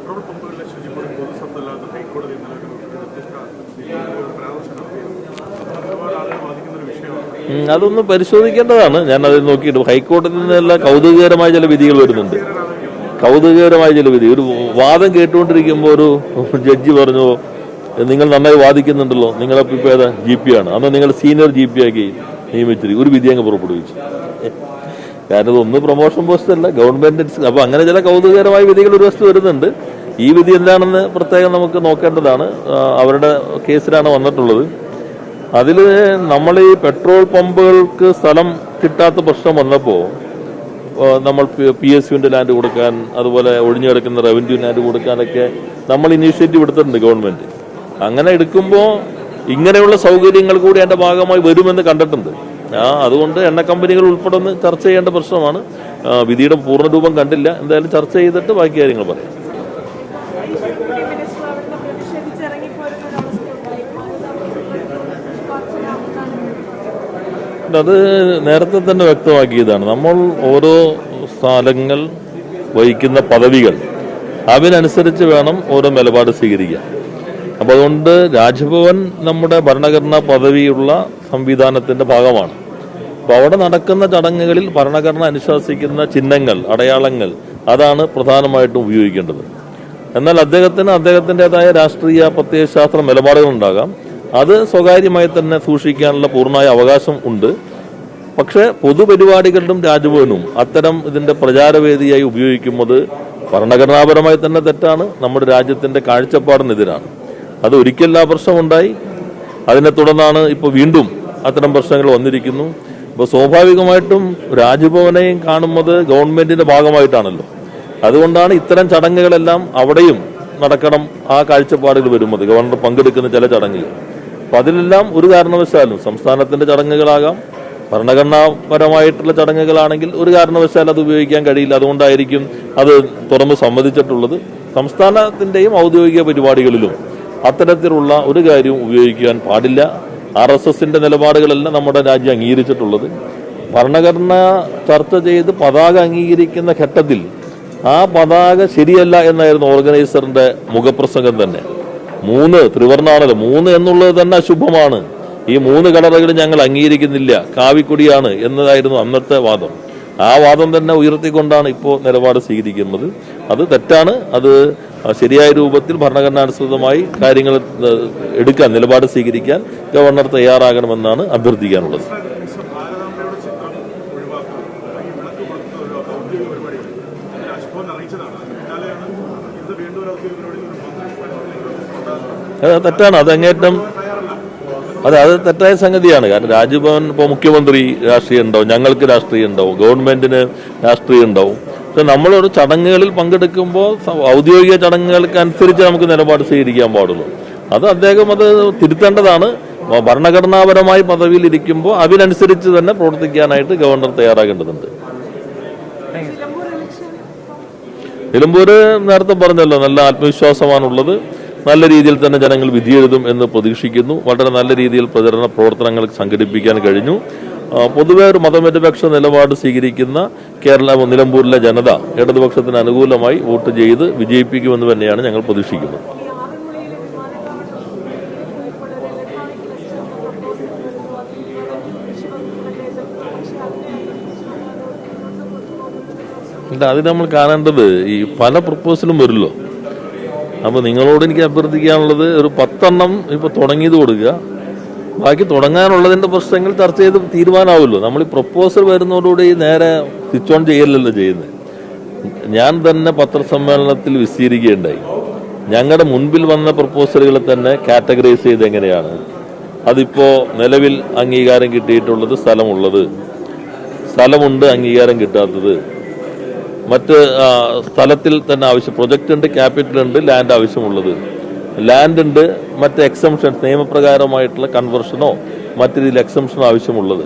Petrol പമ്പുകളിലെ ശുചിമുറി പൊതുസ്വത്തല്ലാതെ ഹൈക്കോടതി ഒരുപാട് ആളുകൾ ബാധിക്കുന്ന ഒരു വിഷയമാണ്. അതൊന്ന് പരിശോധിക്കേണ്ടതാണ്. ഞാൻ അതിൽ നോക്കിയിട്ട് ഹൈക്കോടതിയിൽ നിന്നെല്ലാം കൗതുകകരമായ ചില വിധികൾ വരുന്നുണ്ട്. കൗതുകകരമായ ചില വിധി. ഒരു വാദം കേട്ടുകൊണ്ടിരിക്കുമ്പോൾ ഒരു ജഡ്ജി പറഞ്ഞു, നിങ്ങൾ നന്നായി വാദിക്കുന്നുണ്ടല്ലോ, നിങ്ങളപ്പോൾ ഇപ്പോൾ ഏതാ GP ആണ്, അന്ന് നിങ്ങൾ സീനിയർ GP ആക്കി നിയമിച്ചിരിക്കും. ഒരു വിധി അങ്ങ് പുറപ്പെടുവിച്ചു. കാരണം ഇതൊന്നും പ്രൊമോഷൻ പോസ്റ്റ് അല്ല, ഗവൺമെന്റ്. അപ്പൊ അങ്ങനെ ചില കൗതുകകരമായ വിധികൾ ഒരു വശത്ത് വരുന്നുണ്ട്. ഈ വിധി എന്താണെന്ന് പ്രത്യേകം നമുക്ക് നോക്കേണ്ടതാണ്. അവരുടെ കേസിലാണ് വന്നിട്ടുള്ളത്. അതിൽ നമ്മൾ ഈ പെട്രോൾ പമ്പുകൾക്ക് സ്ഥലം കിട്ടാത്ത പ്രശ്നം വന്നപ്പോൾ നമ്മൾ PSUവിന്റെ ലാൻഡ് കൊടുക്കാൻ, അതുപോലെ ഒഴിഞ്ഞു കിടക്കുന്ന റവന്യൂ ലാൻഡ് കൊടുക്കാനൊക്കെ നമ്മൾ ഇനീഷ്യേറ്റീവ് എടുത്തിട്ടുണ്ട് ഗവൺമെന്റ്. അങ്ങനെ എടുക്കുമ്പോൾ ഇങ്ങനെയുള്ള സൗകര്യങ്ങൾ കൂടി അതിന്റെ ഭാഗമായി വരുമെന്ന് കണ്ടിട്ടുണ്ട്. അതുകൊണ്ട് എണ്ണ കമ്പനികൾ ഉൾപ്പെടെ ഒന്ന് ചർച്ച ചെയ്യേണ്ട പ്രശ്നമാണ്. വിധിയുടെ പൂർണ്ണരൂപം കണ്ടില്ല. എന്തായാലും ചർച്ച ചെയ്തിട്ട് ബാക്കി കാര്യങ്ങൾ പറയാം. അത് നേരത്തെ തന്നെ വ്യക്തമാക്കിയതാണ്. നമ്മൾ ഓരോ സ്ഥലങ്ങൾ വഹിക്കുന്ന പദവികൾ അതിനനുസരിച്ച് വേണം ഓരോ നിലപാട് സ്വീകരിക്കാൻ. അപ്പം അതുകൊണ്ട് രാജ്ഭവൻ നമ്മുടെ ഭരണഘടനാ പദവിയുള്ള സംവിധാനത്തിന്റെ ഭാഗമാണ്. അപ്പോൾ അവിടെ നടക്കുന്ന ചടങ്ങുകളിൽ ഭരണഘടന അനുശാസിക്കുന്ന ചിഹ്നങ്ങൾ, അടയാളങ്ങൾ, അതാണ് പ്രധാനമായിട്ടും ഉപയോഗിക്കേണ്ടത്. എന്നാൽ അദ്ദേഹത്തിൻ്റെതായ രാഷ്ട്രീയ പ്രത്യയശാസ്ത്ര നിലപാടുകളുണ്ടാകാം. അത് സ്വകാര്യമായി തന്നെ സൂക്ഷിക്കാനുള്ള പൂർണ്ണമായ അവകാശം ഉണ്ട്. പക്ഷെ പൊതുപരിപാടികളിലും രാജ്ഭവനും അത്തരം ഇതിന്റെ പ്രചാരവേദിയായി ഉപയോഗിക്കുന്നത് ഭരണഘടനാപരമായി തന്നെ തെറ്റാണ്. നമ്മുടെ രാജ്യത്തിന്റെ കാഴ്ചപ്പാടിനെതിരാണ്. അത് ഒരിക്കൽ ആ പ്രശ്നമുണ്ടായി. അതിനെ തുടർന്നാണ് ഇപ്പോൾ വീണ്ടും അത്തരം പ്രശ്നങ്ങൾ വന്നിരിക്കുന്നു. ഇപ്പോൾ സ്വാഭാവികമായിട്ടും രാജ്ഭവനെയും കാണുന്നത് ഗവൺമെന്റിന്റെ ഭാഗമായിട്ടാണല്ലോ. അതുകൊണ്ടാണ് ഇത്തരം ചടങ്ങുകളെല്ലാം അവിടെയും നടക്കണം ആ കാഴ്ചപ്പാടുകൾ വരുന്നത്, ഗവർണർ പങ്കെടുക്കുന്ന ചില ചടങ്ങുകൾ. അപ്പൊ അതിലെല്ലാം ഒരു കാരണവശാലും സംസ്ഥാനത്തിന്റെ ചടങ്ങുകളാകാം, ഭരണഘടനാപരമായിട്ടുള്ള ചടങ്ങുകളാണെങ്കിൽ ഒരു കാരണവശാലും അത് ഉപയോഗിക്കാൻ കഴിയില്ല. അതുകൊണ്ടായിരിക്കും അത് തുറന്ന് സമ്മതിച്ചിട്ടുള്ളത്. സംസ്ഥാനത്തിന്റെയും ഔദ്യോഗിക പരിപാടികളിലും അത്തരത്തിലുള്ള ഒരു കാര്യവും ഉപയോഗിക്കാൻ പാടില്ല. RSSന്റെ നിലപാടുകളല്ല നമ്മുടെ രാജ്യം അംഗീകരിച്ചിട്ടുള്ളത്. ഭരണഘടന ചർച്ച ചെയ്ത് പതാക അംഗീകരിക്കുന്ന ഘട്ടത്തിൽ ആ പതാക ശരിയല്ല എന്നായിരുന്നു ഓർഗനൈസറിന്റെ മുഖപ്രസംഗം തന്നെ. 3 ത്രിവർണ്ണാണല്ലോ, 3 എന്നുള്ളത് തന്നെ അശുഭമാണ്. ഈ 3 കളറുകൾ ഞങ്ങൾ അംഗീകരിക്കുന്നില്ല, കാവിക്കൊടിയാണ് എന്നതായിരുന്നു അന്നത്തെ വാദം. ആ വാദം തന്നെ ഉയർത്തിക്കൊണ്ടാണ് ഇപ്പോൾ നിലപാട് സ്വീകരിക്കുന്നത്. അത് തെറ്റാണ്. അത് ശരിയായ രൂപത്തിൽ ഭരണഘടനാനുസൃതമായി കാര്യങ്ങൾ എടുക്കാൻ, നിലപാട് സ്വീകരിക്കാൻ ഗവർണർ തയ്യാറാകണമെന്നാണ് അഭ്യർത്ഥിക്കാനുള്ളത്. തെറ്റാണ്. അത് അങ്ങേറ്റം അത് തെറ്റായ സംഗതിയാണ്. കാരണം രാജ്ഭവൻ ഇപ്പോൾ മുഖ്യമന്ത്രി രാഷ്ട്രീയം ഉണ്ടാവും, ഞങ്ങൾക്ക് രാഷ്ട്രീയം ഉണ്ടാവും, ഗവൺമെന്റിന് രാഷ്ട്രീയം ഉണ്ടാവും. പക്ഷെ നമ്മളൊരു ചടങ്ങുകളിൽ പങ്കെടുക്കുമ്പോൾ ഔദ്യോഗിക ചടങ്ങുകൾക്ക് അനുസരിച്ച് നമുക്ക് നിലപാട് സ്വീകരിക്കാൻ പാടുള്ളൂ. അദ്ദേഹം അത് തിരുത്തേണ്ടതാണ്. ഭരണഘടനാപരമായി പദവിയിൽ ഇരിക്കുമ്പോൾ അതിനനുസരിച്ച് തന്നെ പ്രവർത്തിക്കാനായിട്ട് ഗവർണർ തയ്യാറാകേണ്ടതുണ്ട്. നിലമ്പൂർ നേരത്തെ പറഞ്ഞല്ലോ, നല്ല ആത്മവിശ്വാസമാണുള്ളത്. നല്ല രീതിയിൽ തന്നെ ജനങ്ങൾ വിധിയെഴുതും എന്ന് പ്രതീക്ഷിക്കുന്നു. വളരെ നല്ല രീതിയിൽ പ്രചരണ പ്രവർത്തനങ്ങൾ സംഘടിപ്പിക്കാൻ കഴിഞ്ഞു. പൊതുവെ ഒരു മതനിരപേക്ഷ നിലപാട് സ്വീകരിക്കുന്ന നിലമ്പൂരിലെ ജനത ഇടതുപക്ഷത്തിന് അനുകൂലമായി വോട്ട് ചെയ്ത് വിജയിപ്പിക്കുമെന്ന് തന്നെയാണ് ഞങ്ങൾ പ്രതീക്ഷിക്കുന്നത്. അത് നമ്മൾ കാണേണ്ടത് ഈ പല പ്രപ്പോസലും വരുമല്ലോ. അപ്പോൾ നിങ്ങളോട് എനിക്ക് അഭ്യർത്ഥിക്കാനുള്ളത് ഒരു 10 എണ്ണം ഇപ്പോൾ തുടങ്ങിയത് കൊടുക്കുക. ബാക്കി തുടങ്ങാനുള്ളതിന്റെ പ്രശ്നങ്ങൾ ചർച്ച ചെയ്ത് തീരുമാനമാവുമല്ലോ. നമ്മൾ ഈ പ്രപ്പോസൽ വരുന്നതോടുകൂടി നേരെ സ്വിച്ച് ഓൺ ചെയ്യലല്ലോ ചെയ്യുന്നത്. ഞാൻ തന്നെ പത്രസമ്മേളനത്തിൽ വിശദീകരിക്കുകയുണ്ടായി. ഞങ്ങളുടെ മുൻപിൽ വന്ന പ്രപ്പോസലുകളെ തന്നെ കാറ്റഗറൈസ് ചെയ്ത് എങ്ങനെയാണ് അതിപ്പോ നിലവിൽ അംഗീകാരം കിട്ടിയിട്ടുള്ളത്, സ്ഥലമുണ്ട് അംഗീകാരം കിട്ടാത്തത്, മറ്റ് സ്ഥലത്തിൽ തന്നെ ആവശ്യം, പ്രൊജക്റ്റ് ഉണ്ട്, ക്യാപിറ്റൽ ഉണ്ട്, ലാൻഡ് ആവശ്യമുള്ളത്, ലാൻഡ് ഉണ്ട്, മറ്റ് എക്സംഷൻസ് നിയമപ്രകാരമായിട്ടുള്ള കൺവേർഷനോ മറ്റു രീതിയിൽ എക്സംഷനോ ആവശ്യമുള്ളത്.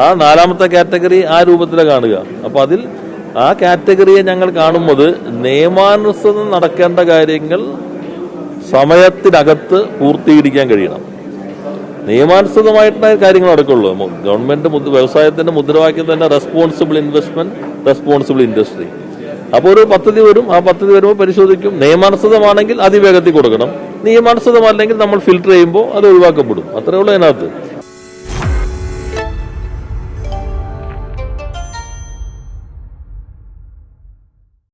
ആ 4ാമത്തെ കാറ്റഗറി ആ രൂപത്തിലാണ് കാണുക. അപ്പൊ അതിൽ ആ കാറ്റഗറിയെ ഞങ്ങൾ കാണുന്നത് നിയമാനുസൃതം നടക്കേണ്ട കാര്യങ്ങൾ സമയത്തിനകത്ത് പൂർത്തീകരിക്കാൻ കഴിയണം. നിയമാനുസൃതമായിട്ടുള്ള കാര്യങ്ങൾ നടക്കുള്ളൂ. ഗവൺമെന്റ് വ്യവസായത്തിന്റെ മുദ്രാവാക്യം തന്നെ റെസ്പോൺസിബിൾ ഇൻവെസ്റ്റ്മെന്റ്, റെസ്പോൺസിബിൾ ഇൻഡസ്ട്രി. അപ്പോൾ ഒരു പദ്ധതി വരും, ആ പദ്ധതി വരുമ്പോൾ പരിശോധിക്കും. നിയമാനുസൃതമാണെങ്കിൽ അതിവേഗത്തിൽ കൊടുക്കണം, നിയമാനുസൃതമല്ലെങ്കിൽ നമ്മൾ ഫിൽട്ടർ ചെയ്യുമ്പോൾ അത് ഒഴിവാക്കപ്പെടും. അത്രേ ഉള്ളൂ അതിനകത്ത്.